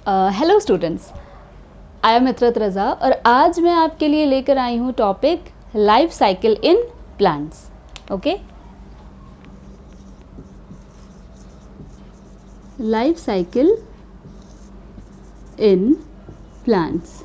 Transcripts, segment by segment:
Hello students, I am इतरत रज़ा और आज मैं आपके लिए लेकर आई हूँ topic life cycle in plants. Okay, life cycle in plants.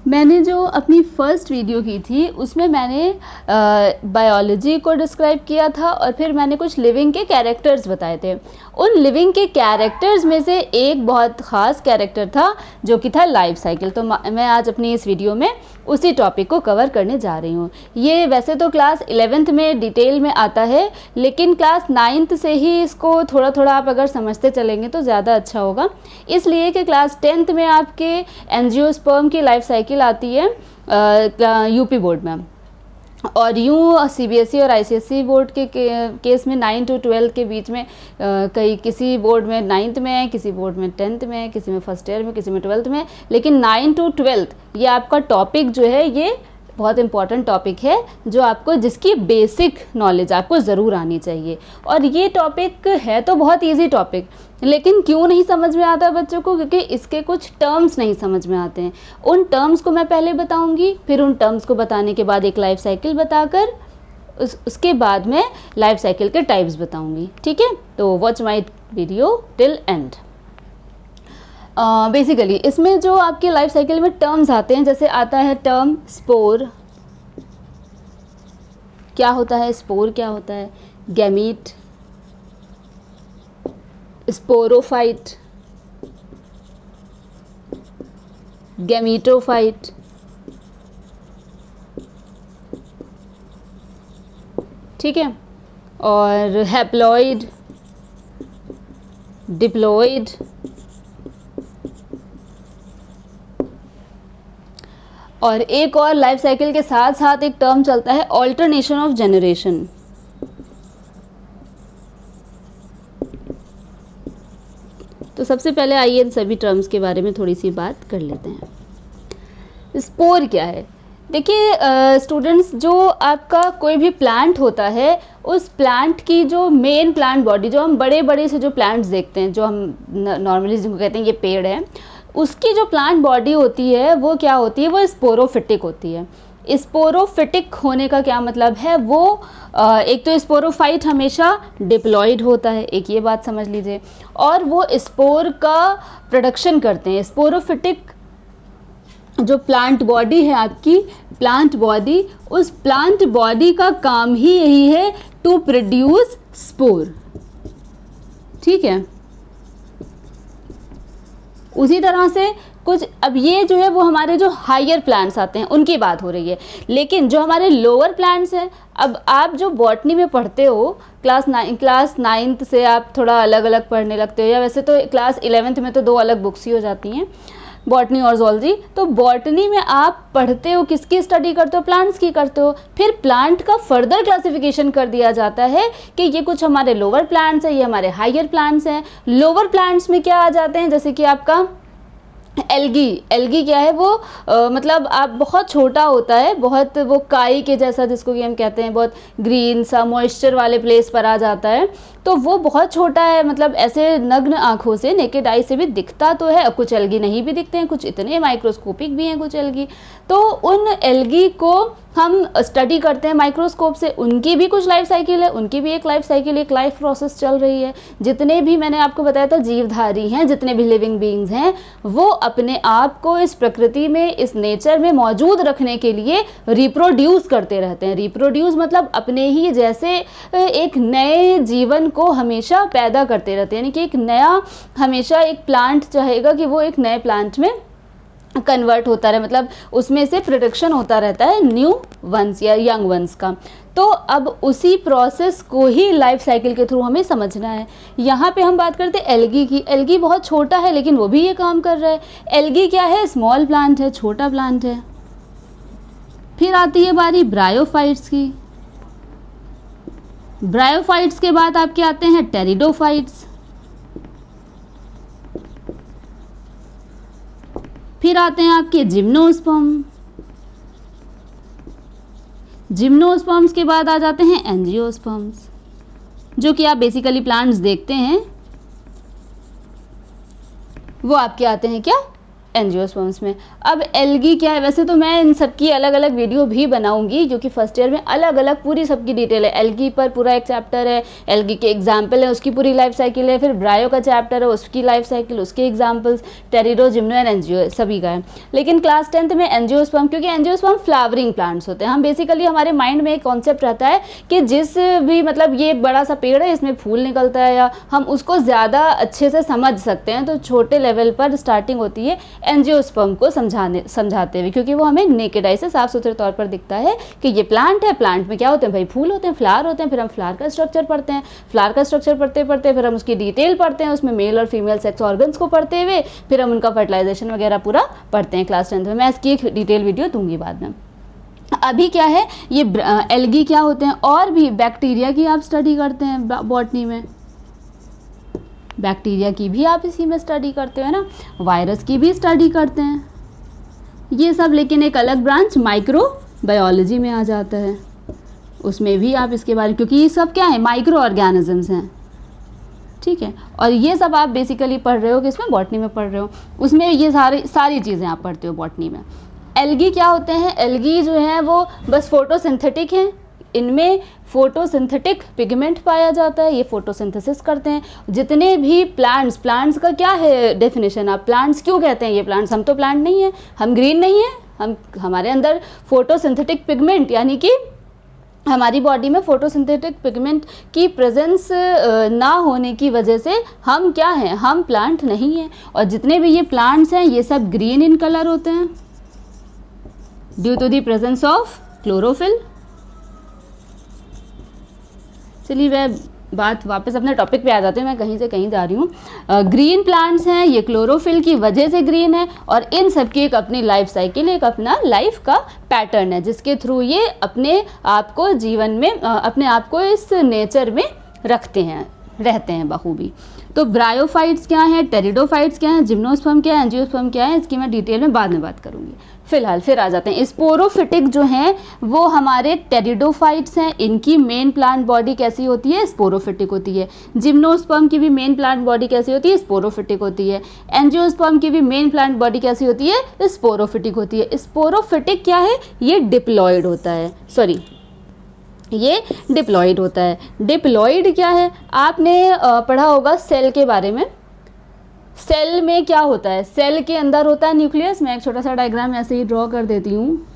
मैंने जो अपनी फर्स्ट वीडियो की थी उसमें मैंने बायोलॉजी को डिस्क्राइब किया था और फिर मैंने कुछ लिविंग के कैरेक्टर्स बताए थे। उन लिविंग के कैरेक्टर्स में से एक बहुत ख़ास कैरेक्टर था जो कि था लाइफ साइकिल। तो मैं आज अपनी इस वीडियो में उसी टॉपिक को कवर करने जा रही हूँ। ये वैसे तो क्लास 11th में डिटेल में आता है, लेकिन क्लास 9th से ही इसको थोड़ा थोड़ा आप अगर समझते चलेंगे तो ज़्यादा अच्छा होगा। इसलिए कि क्लास 10th में आपके एंजियोस्पर्म की लाइफ साइकिल आती है यूपी बोर्ड में, और यूँ सीबीएसई और आईसीएसई बोर्ड के केस में 9 to 12 के बीच में किसी बोर्ड में 9th में है, किसी बोर्ड में 10th में है, किसी में फर्स्ट ईयर में, किसी में 12th में। लेकिन 9 to 12 ये आपका टॉपिक जो है ये बहुत इंपॉर्टेंट टॉपिक है, जो आपको जिसकी बेसिक नॉलेज आपको ज़रूर आनी चाहिए। और ये टॉपिक है तो बहुत इजी टॉपिक, लेकिन क्यों नहीं समझ में आता बच्चों को? क्योंकि इसके कुछ टर्म्स नहीं समझ में आते हैं। उन टर्म्स को मैं पहले बताऊंगी, फिर उन टर्म्स को बताने के बाद एक लाइफ साइकिल बताकर उसके बाद में लाइफ साइकिल के टाइप्स बताऊंगी। ठीक है, तो watch my video till and. Basically इसमें जो आपके लाइफ साइकिल में टर्म्स आते हैं, जैसे आता है टर्म स्पोर। क्या होता है स्पोर? क्या होता है? गैमीट, स्पोरोफाइट, गैमीटोफाइट, ठीक है, और हैप्लॉइड, डिप्लॉइड, और एक और लाइफ साइकिल के साथ साथ एक टर्म चलता है ऑल्टरनेशन ऑफ जनरेशन। तो सबसे पहले आइए इन सभी टर्म्स के बारे में थोड़ी सी बात कर लेते हैं। स्पोर क्या है? देखिए स्टूडेंट्स, जो आपका कोई भी प्लांट होता है, उस प्लांट की जो मेन प्लांट बॉडी, जो हम बड़े बड़े से जो प्लांट्स देखते हैं, जो हम नॉर्मली जिनको कहते हैं ये पेड़ है, उसकी जो प्लांट बॉडी होती है वो क्या होती है? वो स्पोरोफिटिक होती है। स्पोरोफिटिक होने का क्या मतलब है? वो एक तो स्पोरोफाइट हमेशा डिप्लॉइड होता है, एक ये बात समझ लीजिए, और वो स्पोर का प्रोडक्शन करते हैं। स्पोरोफिटिक जो प्लांट बॉडी है आपकी, प्लांट बॉडी, उस प्लांट बॉडी का काम ही यही है टू प्रोड्यूस स्पोर। ठीक है, उसी तरह से कुछ, अब ये जो है वो हमारे जो हायर प्लांट्स आते हैं उनकी बात हो रही है, लेकिन जो हमारे लोअर प्लांट्स हैं, अब आप जो बॉटनी में पढ़ते हो क्लास 9th से आप थोड़ा अलग अलग पढ़ने लगते हो, या वैसे तो क्लास 11th में तो दो अलग बुक्स ही हो जाती हैं, बॉटनी और ज़ूलॉजी। तो बॉटनी में आप पढ़ते हो, किसकी स्टडी करते हो? प्लांट्स की करते हो। फिर प्लांट का फर्दर क्लासिफिकेशन कर दिया जाता है कि ये कुछ हमारे लोअर प्लांट्स हैं, ये हमारे हायर प्लांट्स हैं। लोअर प्लांट्स में क्या आ जाते हैं? जैसे कि आपका एल्गी। एल्गी क्या है? वो मतलब आप बहुत छोटा होता है, बहुत वो काई के जैसा, जिसको कि हम कहते हैं बहुत ग्रीन सा मॉइस्चर वाले प्लेस पर आ जाता है। तो वो बहुत छोटा है, मतलब ऐसे नग्न आँखों से, नेकेड आई से भी दिखता तो है। कुछ एल्गी नहीं भी दिखते हैं, कुछ इतने माइक्रोस्कोपिक भी हैं कुछ एल्गी। तो उन एल्गी को हम स्टडी करते हैं माइक्रोस्कोप से, उनकी भी कुछ लाइफ साइकिल है, उनकी भी एक लाइफ साइकिल, एक लाइफ प्रोसेस चल रही है। जितने भी मैंने आपको बताया था जीवधारी हैं, जितने भी लिविंग बीइंग्स हैं, वो अपने आप को इस प्रकृति में, इस नेचर में मौजूद रखने के लिए रिप्रोड्यूस करते रहते हैं। रिप्रोड्यूस मतलब अपने ही जैसे एक नए जीवन को हमेशा पैदा करते रहते हैं, यानी कि एक नया, हमेशा एक प्लांट चाहेगा कि वो एक नए प्लांट में कन्वर्ट होता रहे, मतलब उसमें से प्रोडक्शन होता रहता है न्यू वंस या यंग वंस का। तो अब उसी प्रोसेस को ही लाइफ साइकिल के थ्रू हमें समझना है। यहाँ पे हम बात करते हैं एल्गी की। एल्गी बहुत छोटा है लेकिन वो भी ये काम कर रहा है। एल्गी क्या है? स्मॉल प्लांट है, छोटा प्लांट है। फिर आती है बारी ब्रायोफाइट्स की। ब्रायोफाइट्स के बाद आपके आते हैं टेरिडोफाइट्स। फिर आते हैं आपके जिम्नोस्पर्म। जिम्नोस्पर्म्स के बाद आ जाते हैं एंजियोस्पर्म्स, जो कि आप बेसिकली प्लांट्स देखते हैं वो आपके आते हैं क्या, एंजियोस्पर्म्स में। अब एल्गी क्या है, वैसे तो मैं इन सबकी अलग अलग वीडियो भी बनाऊंगी, क्योंकि फर्स्ट ईयर में अलग अलग पूरी सबकी डिटेल है। एल्गी पर पूरा एक चैप्टर है, एल्गी के एग्जाम्पल है, उसकी पूरी लाइफ साइकिल है, फिर ब्रायो का चैप्टर है, उसकी लाइफ साइकिल, उसके examples, pterido, gymno and angio सभी का है। लेकिन क्लास 10th में एंजियोस्पर्म, क्योंकि एंजियोस्पर्म फ्लावरिंग प्लांट्स होते हैं, हम बेसिकली हमारे माइंड में एक कॉन्सेप्ट रहता है कि जिस भी मतलब ये बड़ा सा पेड़ है, इसमें फूल निकलता है, या हम उसको ज़्यादा अच्छे से समझ सकते हैं, तो छोटे लेवल पर स्टार्टिंग होती है एंजियोस्पर्म को समझाते हुए, क्योंकि वो हमें नेकेड आई से साफ सुथरे तौर पर दिखता है कि ये प्लांट है, प्लांट में क्या होते हैं भाई, फूल होते हैं, फ्लावर होते हैं, फिर हम फ्लावर का स्ट्रक्चर पढ़ते हैं, फ्लावर का स्ट्रक्चर पढ़ते पढ़ते फिर हम उसकी डिटेल पढ़ते हैं, उसमें मेल और फीमेल सेक्स ऑर्गन्स को पढ़ते हुए फिर हम उनका फर्टिलाइजेशन वगैरह पूरा पढ़ते हैं क्लास 10th में। मैं इसकी एक डिटेल वीडियो दूंगी बाद में। अभी क्या है, ये एल्गी क्या होते हैं, और भी बैक्टीरिया की आप स्टडी करते हैं बॉटनी में, बैक्टीरिया की भी आप इसी में स्टडी करते हो ना, वायरस की भी स्टडी करते हैं, ये सब। लेकिन एक अलग ब्रांच माइक्रोबायोलॉजी में आ जाता है, उसमें भी आप इसके बारे में, क्योंकि ये सब क्या है, माइक्रो ऑर्गेनिजम्स हैं, ठीक है। और ये सब आप बेसिकली पढ़ रहे हो कि इसमें बॉटनी में पढ़ रहे हो, उसमें ये सारी चीज़ें आप पढ़ते हो बॉटनी में। एल्गी क्या होते हैं, एल्गी जो है वो बस फोटोसिंथेटिक हैं, इनमें फोटोसिंथेटिक पिगमेंट पाया जाता है, ये फोटोसिंथेसिस करते हैं। जितने भी प्लांट्स का क्या है डेफिनेशन, आप प्लांट्स क्यों कहते हैं ये प्लांट्स, हम तो प्लांट नहीं है, हम ग्रीन नहीं है, हमारे अंदर फोटोसिंथेटिक पिगमेंट यानी कि हमारी बॉडी में फोटोसिंथेटिक पिगमेंट की प्रेजेंस ना होने की वजह से हम क्या हैं, हम प्लांट नहीं हैं। और जितने भी ये प्लांट्स हैं ये सब ग्रीन इन कलर होते हैं due to the presence of chlorophyll. चलिए वह बात वापस अपने टॉपिक पे आ जाते हैं, मैं कहीं से कहीं जा रही हूँ। ग्रीन प्लांट्स हैं, ये क्लोरोफिल की वजह से ग्रीन है, और इन सब की एक अपनी लाइफ साइकिल, एक अपना लाइफ का पैटर्न है, जिसके थ्रू ये अपने आप को जीवन में अपने आप को इस नेचर में रहते हैं बखूबी। तो ब्रायोफाइट्स क्या हैं, टेरिडोफाइट्स क्या हैं, जिम्नोस्पर्म क्या है, एंजियोस्पर्म क्या है, इसकी मैं डिटेल में बाद में बात करूँगी। फिलहाल फिर आ जाते हैं स्पोरोफिटिक जो हैं वो हमारे टेरिडोफाइट्स हैं, इनकी मेन प्लांट बॉडी कैसी होती है, स्पोरोफिटिक होती है। जिम्नोस्पर्म की भी मेन प्लांट बॉडी कैसी होती है, स्पोरोफिटिक होती है। एंजियोस्पर्म की भी मेन प्लांट बॉडी कैसी होती है, स्पोरोफिटिक होती है। स्पोरोफिटिक क्या है, ये डिप्लॉयड होता है, ये डिप्लॉयड होता है। डिप्लॉयड क्या है, आपने पढ़ा होगा सेल के बारे में। सेल में क्या होता है, सेल के अंदर होता है न्यूक्लियस। मैं एक छोटा सा डायग्राम ऐसे ही ड्रॉ कर देती हूँ।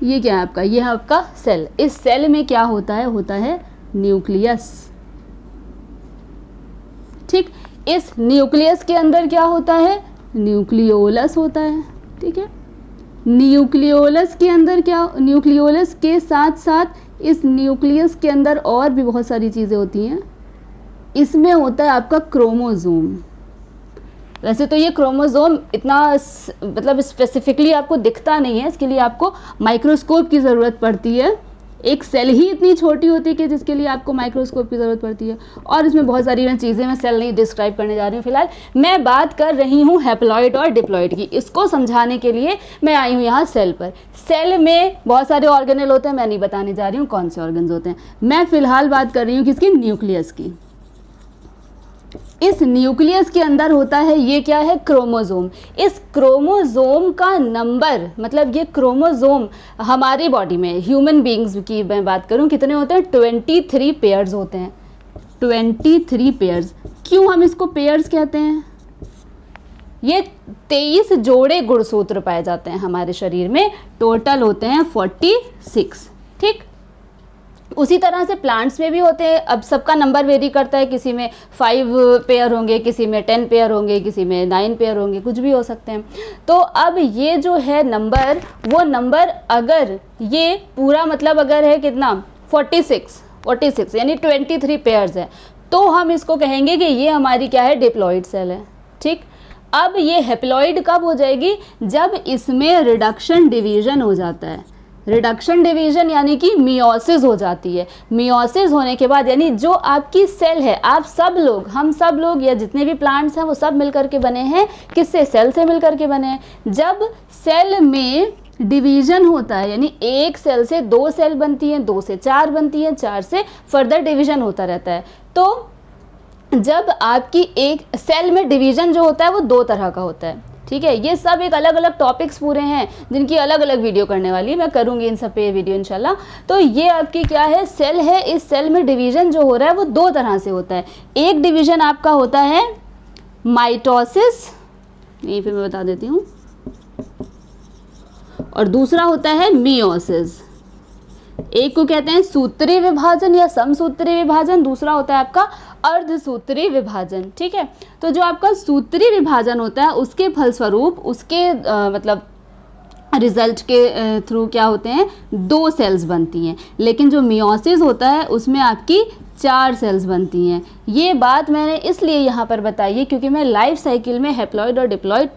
ये क्या है आपका, ये है आपका सेल। इस सेल में क्या होता है न्यूक्लियस, ठीक। इस न्यूक्लियस के अंदर क्या होता है, न्यूक्लियोलस होता है, ठीक है। न्यूक्लियोलस के अंदर क्या, न्यूक्लियोलस के साथ साथ इस न्यूक्लियस के अंदर और भी बहुत सारी चीज़ें होती हैं। इसमें होता है आपका क्रोमोसोम। वैसे तो ये क्रोमोसोम इतना मतलब स्पेसिफिकली आपको दिखता नहीं है, इसके लिए आपको माइक्रोस्कोप की ज़रूरत पड़ती है। एक सेल ही इतनी छोटी होती है कि जिसके लिए आपको माइक्रोस्कोप की ज़रूरत पड़ती है, और इसमें बहुत सारी मैं चीज़ें, मैं सेल नहीं डिस्क्राइब करने जा रही हूँ। फिलहाल मैं बात कर रही हूँ हैप्लॉइड और डिप्लॉइड की, इसको समझाने के लिए मैं आई हूँ यहाँ सेल पर। सेल में बहुत सारे ऑर्गेनल होते हैं, मैं नहीं बताने जा रही हूँ कौन से ऑर्गन्स होते हैं, मैं फिलहाल बात कर रही हूँ किसकी, न्यूक्लियस की। इस न्यूक्लियस के अंदर होता है ये क्या है, क्रोमोसोम। इस क्रोमोसोम का नंबर, मतलब ये क्रोमोसोम हमारी बॉडी में ह्यूमन बीइंग्स की मैं बात करूं कितने होते हैं, 23 पेयर्स होते हैं, 23 पेयर्स। क्यों हम इसको पेयर्स कहते हैं, ये 23 जोड़े गुणसूत्र पाए जाते हैं हमारे शरीर में, टोटल होते हैं 46, ठीक। उसी तरह से प्लांट्स में भी होते हैं। अब सबका नंबर वेरी करता है, किसी में 5 पेयर होंगे, किसी में 10 पेयर होंगे, किसी में 9 पेयर होंगे, कुछ भी हो सकते हैं। तो अब ये जो है नंबर, वो नंबर अगर ये पूरा मतलब अगर है कितना 46 यानी 23 पेयर्स है, तो हम इसको कहेंगे कि ये हमारी क्या है, डिप्लॉइड सेल है, ठीक। अब ये हैप्लॉइड कब हो जाएगी, जब इसमें रिडक्शन डिवीजन हो जाता है। रिडक्शन डिवीजन यानी कि मियोसिस हो जाती है। मियोसिस होने के बाद यानी जो आपकी सेल है, आप सब लोग, हम सब लोग या जितने भी प्लांट्स हैं वो सब मिलकर के बने हैं, किससे, सेल से मिलकर के बने हैं। जब सेल में डिवीजन होता है, यानी एक सेल से 2 सेल बनती हैं, 2 से 4 बनती हैं, 4 से फर्दर डिवीजन होता रहता है। तो जब आपकी एक सेल में डिवीजन जो होता है वो 2 तरह का होता है, ठीक है। ये सब एक अलग अलग टॉपिक्स पूरे हैं जिनकी अलग अलग वीडियो करने वाली है, मैं करूँगी इन सब पे वीडियो इंशाल्लाह। तो ये आपकी क्या है, सेल है, इस सेल में डिवीजन जो हो रहा है वो 2 तरह से होता है। एक डिवीजन आपका होता है माइटोसिस, यहीं पे मैं बता देती हूँ, और दूसरा होता है मियोसिस। एक को कहते हैं सूत्री विभाजन या समसूत्री विभाजन, दूसरा होता है आपका अर्धसूत्री विभाजन, ठीक है। तो जो आपका सूत्री विभाजन होता है उसके फलस्वरूप उसके मतलब रिजल्ट के थ्रू क्या होते हैं, 2 सेल्स बनती हैं, लेकिन जो मियोसिस होता है उसमें आपकी 4 सेल्स बनती हैं। ये बात मैंने इसलिए यहाँ पर बताई है क्योंकि मैं लाइफ साइकिल में हैप्लॉइड और डिप्लॉइड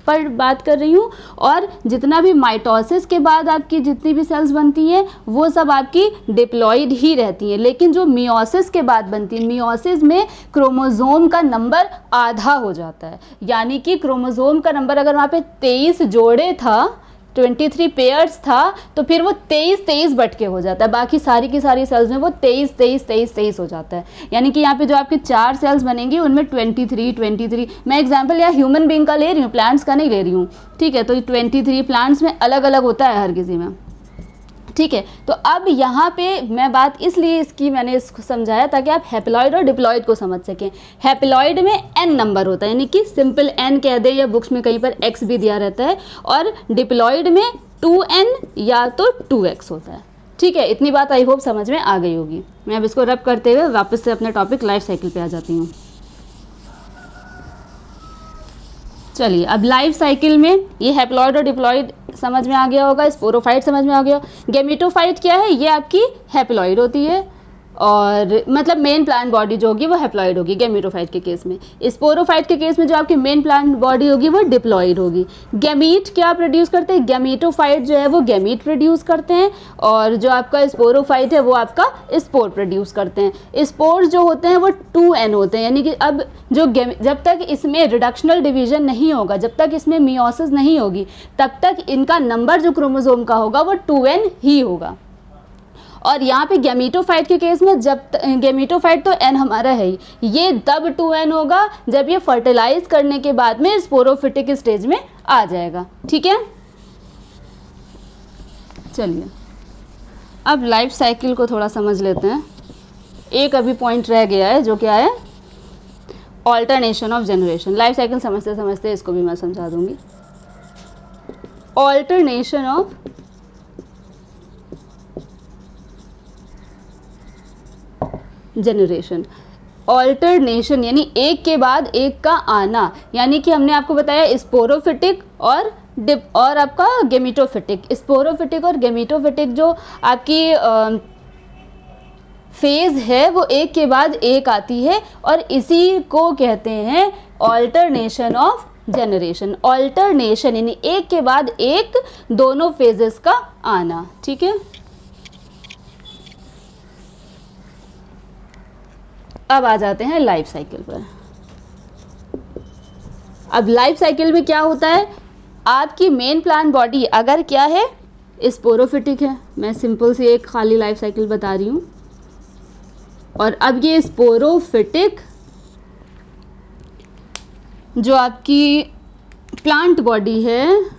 पर बात कर रही हूँ, और जितना भी माइटोसिस के बाद आपकी जितनी भी सेल्स बनती हैं वो सब आपकी डिप्लॉइड ही रहती हैं, लेकिन जो मियोसिस के बाद बनती है, मियोसिस में क्रोमोसोम का नंबर आधा हो जाता है, यानी कि क्रोमोसोम का नंबर अगर वहाँ पे 23 जोड़े था, 23 पेयर्स था, तो फिर वो 23 बट के हो जाता है, बाकी सारी की सारी सेल्स में वो 23 हो जाता है। यानी कि यहाँ पे जो आपके 4 सेल्स बनेंगी उनमें 23, मैं एग्जांपल यहाँ ह्यूमन बीइंग का ले रही हूँ, प्लांट्स का नहीं ले रही हूँ, ठीक है। तो 23 प्लांट्स में अलग अलग होता है हर किसी में, ठीक है। तो अब यहाँ पे मैं बात इसलिए इसकी मैंने इसको समझाया ताकि आप हैप्लॉइड और डिप्लॉइड को समझ सकें। हैप्लॉइड में n नंबर होता है, यानी कि सिंपल n कह दे, या बुक्स में कहीं पर x भी दिया रहता है, और डिप्लॉइड में 2n या तो 2x होता है, ठीक है। इतनी बात आई होप समझ में आ गई होगी। मैं अब इसको रब करते हुए वापस से अपने टॉपिक लाइफ साइकिल पे आ जाती हूँ। चलिए, अब लाइफ साइकिल में ये हैप्लॉइड और डिप्लॉइड समझ में आ गया होगा, स्पोरोफाइट समझ में आ गया। गेमिटोफाइट क्या है, ये आपकी हैप्लॉइड होती है, और मतलब मेन प्लांट बॉडी जो होगी वो हैप्लॉइड होगी गेमिटोफाइट के केस में। स्पोरोफाइट के केस में जो आपकी मेन प्लांट बॉडी होगी वो डिप्लॉइड होगी। गैमीट क्या प्रोड्यूस करते हैं, गेमिटोफाइट जो है वो गैमीट प्रोड्यूस करते हैं, और जो आपका स्पोरोफाइट है वो आपका स्पोर प्रोड्यूस करते हैं। स्पोर्स जो होते हैं वो 2n होते हैं, यानी कि अब जो जब तक इसमें रिडक्शनल डिवीजन नहीं होगा, जब तक इसमें मियोसिस नहीं होगी, तब तक इनका नंबर जो क्रोमोसोम का होगा वो 2n ही होगा। और यहाँ पे गैमीटोफाइट के केस में जब गैमीटोफाइट तो n हमारा है ही, ये तब 2n होगा जब ये फर्टिलाइज करने के बाद में स्पोरोफिटिक स्टेज में आ जाएगा, ठीक है। चलिए, अब लाइफ साइकिल को थोड़ा समझ लेते हैं। एक अभी पॉइंट रह गया है जो क्या है, alternation of generation. Life cycle समझते समझते इसको भी मैं समझा दूंगी। ऑल्टरनेशन ऑफ जनरेशन, ऑल्टरनेशन यानी एक के बाद एक का आना, यानी कि हमने आपको बताया स्पोरोफिटिक और आपका गेमिटोफिटिक। स्पोरोफिटिक और गेमिटोफिटिक जो आपकी फेज है वो एक के बाद एक आती है, और इसी को कहते हैं ऑल्टरनेशन ऑफ जनरेशन। ऑल्टरनेशन यानी एक के बाद एक दोनों फेजेस का आना, ठीक है। अब आ जाते हैं लाइफ साइकिल पर। अब लाइफ साइकिल में क्या होता है, आपकी मेन प्लांट बॉडी अगर क्या है, स्पोरोफिटिक है, मैं सिंपल सी एक खाली लाइफ साइकिल बता रही हूँ, और अब ये स्पोरोफिटिक जो आपकी प्लांट बॉडी है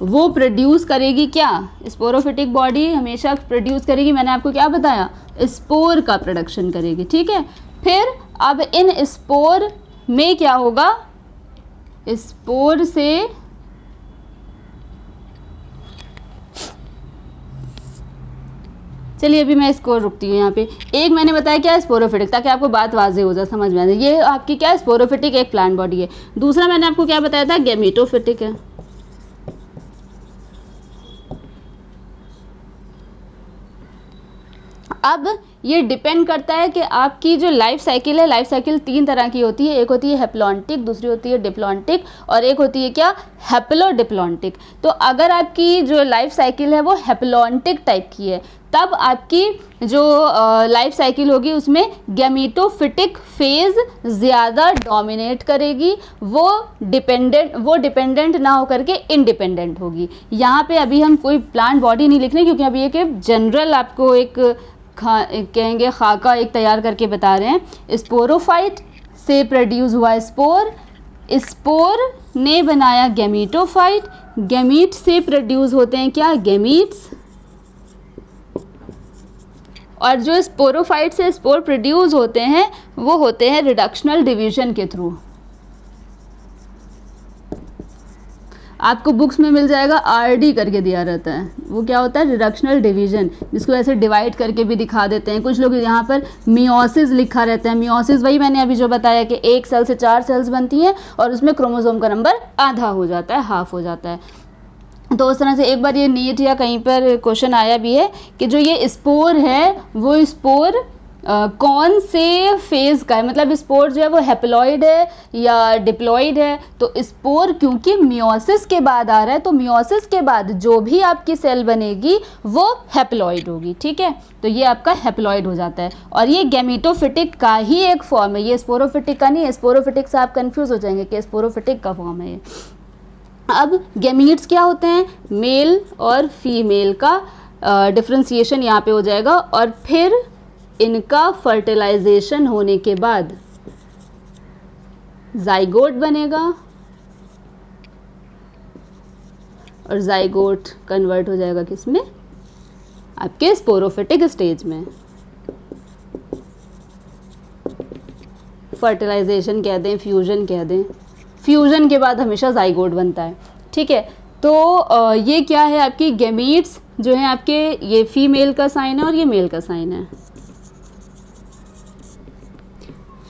वो प्रोड्यूस करेगी क्या, स्पोरोफिटिक बॉडी हमेशा प्रोड्यूस करेगी, मैंने आपको क्या बताया, स्पोर का प्रोडक्शन करेगी, ठीक है। फिर अब इन स्पोर में क्या होगा, स्पोर से चलिए अभी मैं इसको रुकती हूँ यहाँ पे। एक मैंने बताया क्या है, स्पोरोफिटिक, ताकि आपको बात वाज़ेह हो जाए, समझ में आ जाए। ये आपकी क्या है, स्पोरोफिटिक एक प्लांट बॉडी है। दूसरा मैंने आपको क्या बताया था, गेमिटोफिटिक है। अब ये डिपेंड करता है कि आपकी जो लाइफ साइकिल है, लाइफ साइकिल 3 तरह की होती है। एक होती है हैप्लॉन्टिक, दूसरी होती है डिप्लॉन्टिक और एक होती है क्या, हैप्लोडिप्लॉन्टिक। तो अगर आपकी जो लाइफ साइकिल है वो हैप्लॉन्टिक टाइप की है, तब आपकी जो लाइफ साइकिल होगी उसमें गैमीटोफिटिक फेज ज़्यादा डोमिनेट करेगी, वो डिपेंडेंट ना होकर के इंडिपेंडेंट होगी। यहाँ पे अभी हम कोई प्लांट बॉडी नहीं लिख रहे क्योंकि अभी एक जनरल आपको एक कहेंगे खाका एक तैयार करके बता रहे हैं। स्पोरोफाइट से प्रोड्यूस हुआ स्पोर, स्पोर ने बनाया गैमीटोफाइट, गैमीट से प्रोड्यूस होते हैं क्या, गैमीट्स। और जो स्पोरोफाइट से स्पोर प्रोड्यूस होते हैं वो होते हैं रिडक्शनल डिवीजन के थ्रू। आपको बुक्स में मिल जाएगा आरडी करके दिया रहता है, वो क्या होता है, रिडक्शनल डिवीजन, जिसको ऐसे डिवाइड करके भी दिखा देते हैं। कुछ लोग यहाँ पर मियोसिस लिखा रहता है। मियोसिस वही मैंने अभी जो बताया कि एक सेल से 4 सेल्स बनती हैं और उसमें क्रोमोसोम का नंबर आधा हो जाता है, हाफ हो जाता है। तो उस तरह से एक बार ये नीट या कहीं पर क्वेश्चन आया भी है कि जो ये स्पोर है वो स्पोर कौन से फेज़ का है, मतलब स्पोर जो है वो हैप्लॉइड है या डिप्लॉइड है। तो स्पोर क्योंकि मियोसिस के बाद आ रहा है, तो मियोसिस के बाद जो भी आपकी सेल बनेगी वो हैप्लॉइड होगी, ठीक है। तो ये आपका हैप्लॉइड हो जाता है और ये गैमीटोफिटिक का ही एक फॉर्म है, ये स्पोरोफिटिक का नहीं है। स्पोरोफिटिक से आप कंफ्यूज हो जाएंगे कि स्पोरोफिटिक का फॉर्म है ये। अब गैमीट्स क्या होते हैं, मेल और फीमेल का डिफ्रेंसिएशन यहाँ पे हो जाएगा और फिर इनका फर्टिलाइजेशन होने के बाद जाइगोट बनेगा और जाइगोट कन्वर्ट हो जाएगा किसमें, आपके स्पोरोफिटिक स्टेज में। फर्टिलाइजेशन कह दें, फ्यूजन कह दें, फ्यूजन के बाद हमेशा जाइगोट बनता है, ठीक है। तो ये क्या है, आपकी गैमीट्स जो है आपके, ये फीमेल का साइन है और ये मेल का साइन है।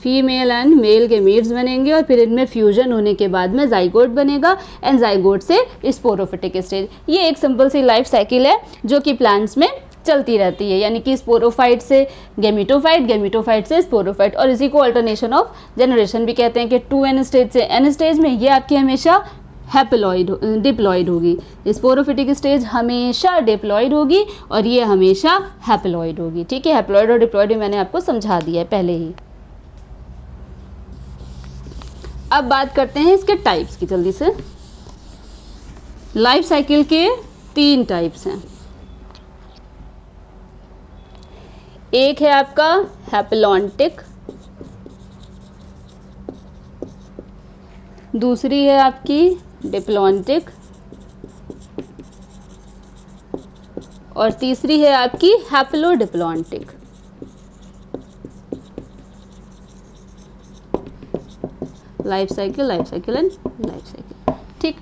फीमेल एंड मेल गैमीट्स बनेंगे और फिर इनमें फ्यूजन होने के बाद में जाइगोट बनेगा एंड जाइगोट से स्पोरोफिटिक स्टेज। ये एक सिंपल सी लाइफ साइकिल है जो कि प्लांट्स में चलती रहती है, यानी कि स्पोरोफाइट से गैमीटोफाइट, गैमीटोफाइट से स्पोरोफाइट, और इसी को अल्टरनेशन ऑफ जनरेशन भी कहते हैं कि 2n स्टेज से n स्टेज में ये आपकी हमेशा हैप्लॉइड डिप्लॉइड होगी। स्पोरोफिटिक स्टेज हमेशा डिप्लॉइड होगी और ये हमेशा हैप्लॉइड होगी, ठीक है। हैप्लॉइड और डिप्लॉइड मैंने आपको समझा दिया है पहले ही। अब बात करते हैं इसके टाइप्स की जल्दी से। लाइफ साइकिल के 3 टाइप्स हैं। एक है आपका हैप्लॉन्टिक, दूसरी है आपकी डिप्लॉन्टिक और तीसरी है आपकी haplodiplontic. Life cycle and life cycle, ठीक।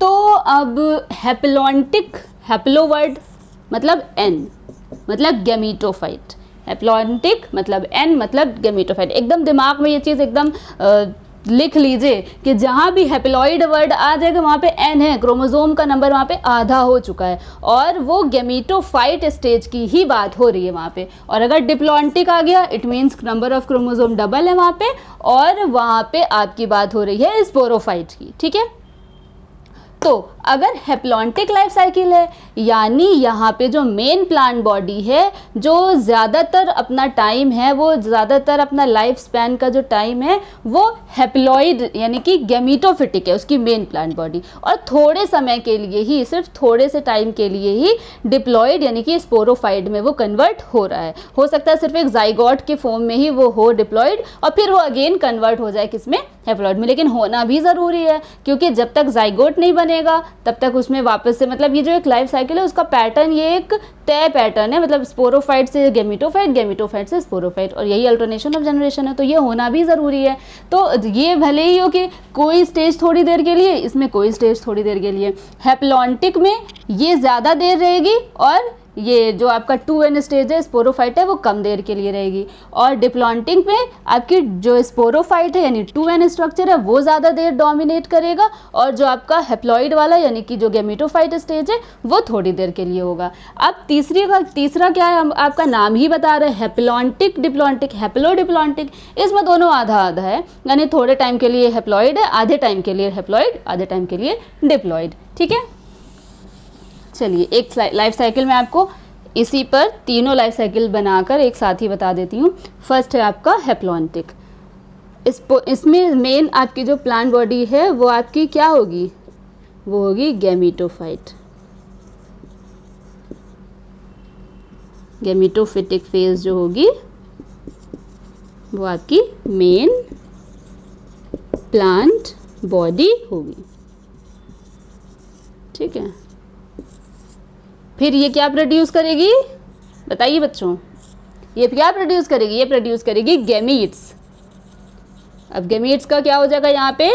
तो अब हैप्लॉन्टिक, हैप्लो वर्ड मतलब n, मतलब गैमीटोफाइट। हैप्लॉन्टिक मतलब n मतलब गैमीटोफाइट। एकदम दिमाग में ये चीज़ एकदम लिख लीजिए कि जहाँ भी हैप्लॉइड वर्ड आ जाएगा वहाँ पे n है, क्रोमोसोम का नंबर वहाँ पे आधा हो चुका है और वो गैमीटोफाइट स्टेज की ही बात हो रही है वहाँ पे। और अगर डिप्लॉन्टिक आ गया it means number of chromosome double है वहाँ पे और वहाँ पे आपकी बात हो रही है स्पोरोफाइट की, ठीक है। तो अगर हैप्लॉन्टिक लाइफ साइकिल है यानी यहाँ पे जो मेन प्लांट बॉडी है, जो ज़्यादातर अपना टाइम है, वो ज़्यादातर अपना लाइफ स्पैन का जो टाइम है वो हैप्लॉइड यानी कि गैमीटोफिटिक है उसकी मेन प्लांट बॉडी, और थोड़े समय के लिए ही, सिर्फ थोड़े से टाइम के लिए ही डिप्लॉइड यानी कि स्पोरोफाइट में वो कन्वर्ट हो रहा है। हो सकता है सिर्फ एक जाइगोट के फॉर्म में ही वो हो डिप्लॉइड और फिर वो अगेन कन्वर्ट हो जाए किसमें, हैप्लॉइड में। लेकिन होना भी ज़रूरी है क्योंकि जब तक जाइगोट नहीं बनेगा तब तक उसमें वापस से, मतलब ये जो एक लाइफ साइकिल है उसका पैटर्न, ये एक तय पैटर्न है, मतलब स्पोरोफाइट से गैमीटोफाइट, गैमीटोफाइट से स्पोरोफाइट, और यही अल्टरनेशन ऑफ जनरेशन है। तो ये होना भी ज़रूरी है। तो ये भले ही हो कि कोई स्टेज थोड़ी देर के लिए, इसमें कोई स्टेज थोड़ी देर के लिए। हैप्लॉन्टिक में ये ज़्यादा देर रहेगी और ये जो आपका 2n स्टेज है स्पोरोफाइट है वो कम देर के लिए रहेगी, और डिप्लॉन्टिक में आपकी जो स्पोरोफाइट है यानी 2n स्ट्रक्चर है वो ज़्यादा देर डोमिनेट करेगा, और जो आपका हेप्लॉइड वाला यानी कि जो गैमेटोफाइट स्टेज है वो थोड़ी देर के लिए होगा। अब तीसरा क्या है, आपका नाम ही बता रहे हैं हेप्लॉन्टिक डिप्लॉन्टिक, हेप्लोडिप्लॉन्टिक, इसमें दोनों आधा आधा है, यानी थोड़े टाइम के लिए हेप्लॉइड है, आधे टाइम के लिए हेप्लॉइड, आधे टाइम के लिए डिप्लॉइड। ठीक है, चलिए एक लाइफ साइकिल में आपको इसी पर तीनों लाइफ साइकिल बनाकर एक साथ ही बता देती हूँ। फर्स्ट है आपका हेप्लॉन्टिक, इसमें मेन आपकी जो प्लांट बॉडी है वो आपकी क्या होगी, वो होगी गैमेटोफाइट, गैमेटोफिटिक फेज जो होगी वो आपकी मेन प्लांट बॉडी होगी। ठीक है, फिर ये क्या प्रोड्यूस करेगी, बताइए बच्चों, ये क्या प्रोड्यूस करेगी, ये प्रोड्यूस करेगी गैमीट्स। अब गैमीट्स का क्या हो जाएगा, यहाँ पे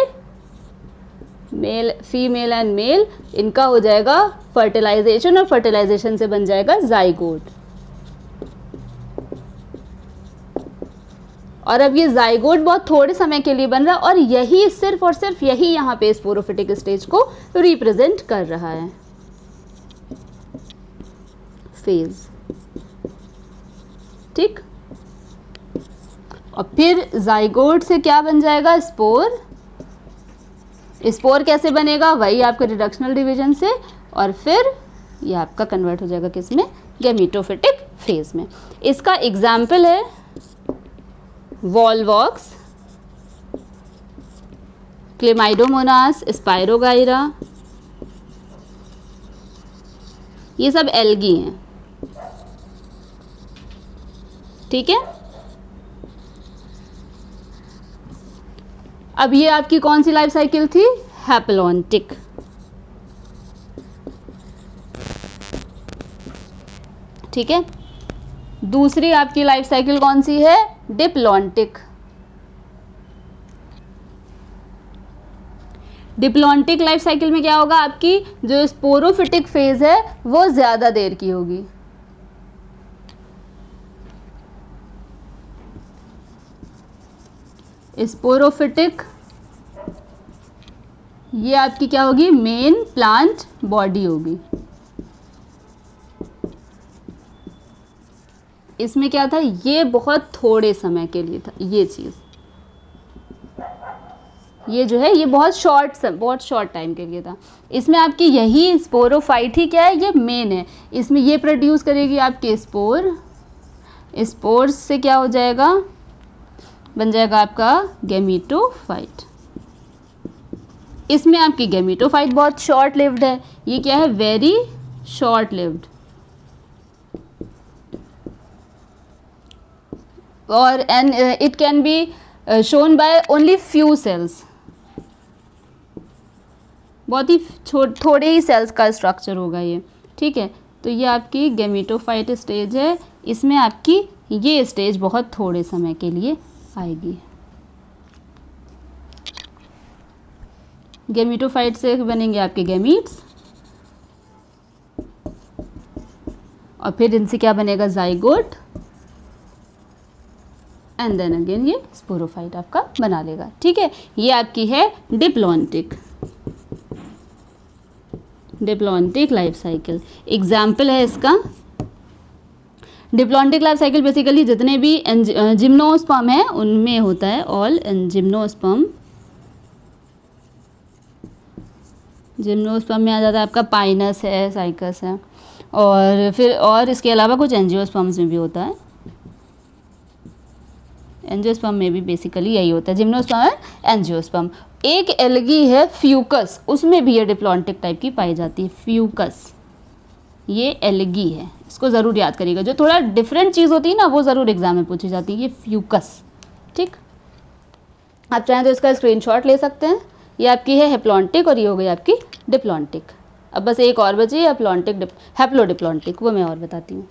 मेल फीमेल एंड मेल, इनका हो जाएगा फर्टिलाइजेशन, और फर्टिलाइजेशन से बन जाएगा जाइगोट। और अब ये जाइगोट बहुत थोड़े समय के लिए बन रहा है, और यही सिर्फ और सिर्फ यही यहाँ पे स्पोरोफिटिक स्टेज को रिप्रेजेंट कर रहा है, फेज। ठीक, और फिर जाइगोट से क्या बन जाएगा, स्पोर। स्पोर कैसे बनेगा, वही आपके रिडक्शनल डिवीजन से, और फिर ये आपका कन्वर्ट हो जाएगा किसमें, गैमेटोफिटिक फेज में। इसका एग्जाम्पल है वॉलवॉक्स, क्लेमाइडोमोनास, स्पाइरोगाइरा, ये सब एल्गी हैं। ठीक है, अब ये आपकी कौन सी लाइफ साइकिल थी, हैप्लॉन्टिक। ठीक है, दूसरी आपकी लाइफ साइकिल कौन सी है, डिप्लॉन्टिक। डिप्लॉन्टिक लाइफ साइकिल में क्या होगा, आपकी जो स्पोरोफिटिक फेज है वो ज्यादा देर की होगी। स्पोरोफिटिक ये आपकी क्या होगी, मेन प्लांट बॉडी होगी। इसमें क्या था, ये बहुत थोड़े समय के लिए था, ये चीज़, ये जो है ये बहुत शॉर्ट टाइम के लिए था। इसमें आपकी यही स्पोरोफाइट ही क्या है, ये मेन है, इसमें ये प्रोड्यूस करेगी आपके स्पोर, स्पोर्स से क्या हो जाएगा, बन जाएगा आपका गैमेटोफाइट। इसमें आपकी गैमेटोफाइट बहुत शॉर्ट लिव्ड है, ये क्या है, वेरी शॉर्ट लिव्ड, और and it can be shown by only few cells, बहुत ही थोड़े ही सेल्स का स्ट्रक्चर होगा ये। ठीक है, तो ये आपकी गैमेटोफाइट स्टेज है, इसमें आपकी ये स्टेज बहुत थोड़े समय के लिए आएगी। गैमेटोफाइट से बनेंगे आपके गैमीट्स, और फिर इनसे क्या बनेगा, जाइगोट, एंड देन अगेन ये स्पोरोफाइट आपका बना लेगा। ठीक है, ये आपकी है डिप्लॉन्टिक लाइफ साइकिल। एग्जाम्पल है इसका, डिप्लॉन्टिक लाइफ साइकिल बेसिकली जितने भी जिम्नोस्पर्म है उनमें होता है, ऑल जिम्नोस्पर्म में आ जाता है आपका पाइनस है, साइकस है, और फिर और इसके अलावा कुछ एंजियोस्पर्म्स में भी होता है। एंजियोस्पर्म में भी बेसिकली यही होता है, जिम्नोस्पर्म है, एंजियोस्पर्म। एक एल्गी है फ्यूकस, उसमें भी ये डिप्लॉन्टिक टाइप की पाई जाती है, फ्यूकस, ये एल्गी है, इसको ज़रूर याद करिएगा, जो थोड़ा डिफरेंट चीज़ होती है ना वो ज़रूर एग्जाम में पूछी जाती है, ये फ्यूकस। ठीक, आप चाहें तो इसका स्क्रीनशॉट ले सकते हैं। ये आपकी है हेप्लॉन्टिक, और ये हो गई आपकी डिप्लॉन्टिक। अब बस एक और बची है हेप्लोडिप्लॉन्टिक, वो मैं और बताती हूँ।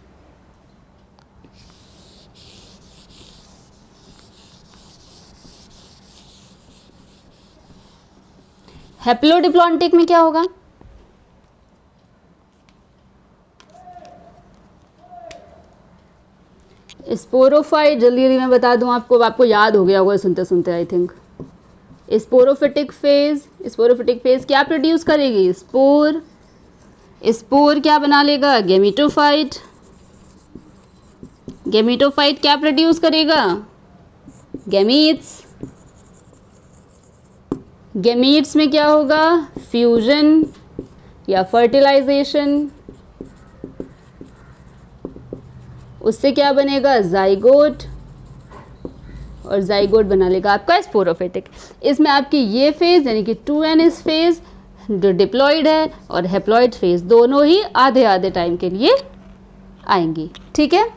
हेप्लोडिप्लॉन्टिक में क्या होगा, स्पोरोफाइट, जल्दी जल्दी मैं बता दूं आपको, आपको याद हो गया होगा सुनते सुनते आई थिंक। स्पोरोफिटिक फेज क्या प्रोड्यूस करेगी? स्पोर। स्पोर क्या बना लेगा? गेमिटोफाइट। गेमिटोफाइट क्या प्रोड्यूस करेगा? गैमीट्स। गैमीट्स में क्या होगा? फ्यूजन या फर्टिलाइजेशन। उससे क्या बनेगा? जाइगोट, और जाइगोट बना लेगा आपका स्पोरोफिटिक। इसमें आपकी ये फेज यानी कि 2n फेज जो डिप्लॉइड है और हेप्लॉइड फेज दोनों ही आधे आधे टाइम के लिए आएंगी। ठीक है,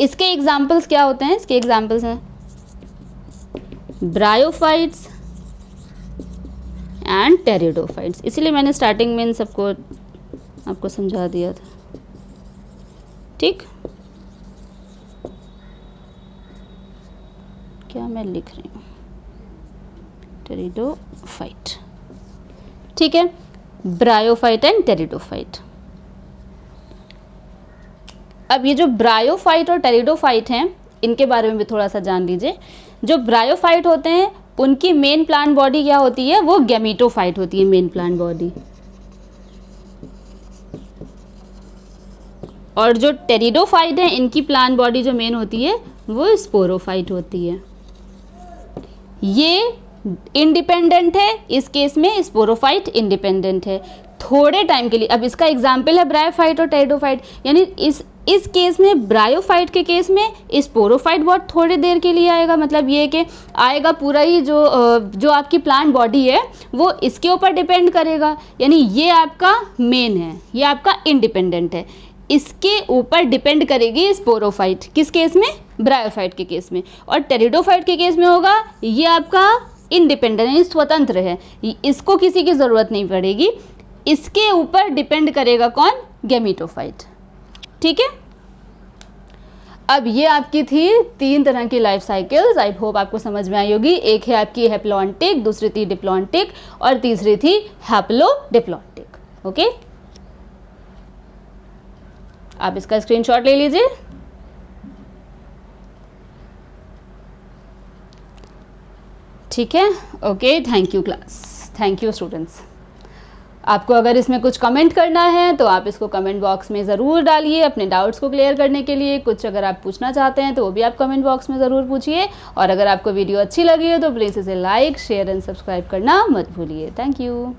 इसके एग्जाम्पल्स क्या होते हैं? इसके एग्जाम्पल्स हैं ब्रायोफाइट्स एंड टेरिडोफाइट्स। इसीलिए मैंने स्टार्टिंग में इन सबको आपको समझा दिया था। ठीक, क्या मैं लिख रही हूँ? टेरिडोफाइट। ठीक है, ब्रायोफाइट एंड टेरिडोफाइट। अब ये जो ब्रायोफाइट और टेरिडोफाइट हैं, इनके बारे में भी थोड़ा सा जान लीजिए। जो ब्रायोफाइट होते हैं उनकी मेन प्लांट बॉडी क्या होती है? वो गैमीटोफाइट होती है मेन प्लांट बॉडी। और जो टेरिडोफाइट है इनकी प्लांट बॉडी जो मेन होती है वो स्पोरोफाइट होती है। ये इंडिपेंडेंट है, इस केस में स्पोरोफाइट इंडिपेंडेंट है थोड़े टाइम के लिए। अब इसका एग्जाम्पल है ब्रायोफाइट और टेरिडोफाइट, यानी इस केस में ब्रायोफाइट के केस में स्पोरोफाइट बहुत थोड़ी देर के लिए आएगा। मतलब ये कि आएगा पूरा ही जो आपकी प्लांट बॉडी है वो इसके ऊपर डिपेंड करेगा, यानी ये आपका मेन है, ये आपका इंडिपेंडेंट है, इसके ऊपर डिपेंड करेगी स्पोरोफाइट। किस केस में? ब्रायोफाइट के केस में। और टेरिडोफाइट के केस में होगा ये आपका इंडिपेंडेंट यानी स्वतंत्र है, इसको किसी की ज़रूरत नहीं पड़ेगी, इसके ऊपर डिपेंड करेगा कौन? गैमीटोफाइट। ठीक है, अब ये आपकी थी 3 तरह की लाइफ साइकिल्स। आई होप आपको समझ में आई होगी। एक है आपकी हैप्लॉन्टिक, दूसरी थी डिप्लॉन्टिक और तीसरी थी हैप्लोडिप्लॉन्टिक। ओके, आप इसका स्क्रीनशॉट ले लीजिए। ठीक है, okay, thank you class, thank you students. आपको अगर इसमें कुछ कमेंट करना है तो आप इसको कमेंट बॉक्स में ज़रूर डालिए अपने डाउट्स को क्लियर करने के लिए। कुछ अगर आप पूछना चाहते हैं तो वो भी आप कमेंट बॉक्स में ज़रूर पूछिए। और अगर आपको वीडियो अच्छी लगी हो तो प्लीज़ इसे लाइक, शेयर एंड सब्सक्राइब करना मत भूलिए। Thank you.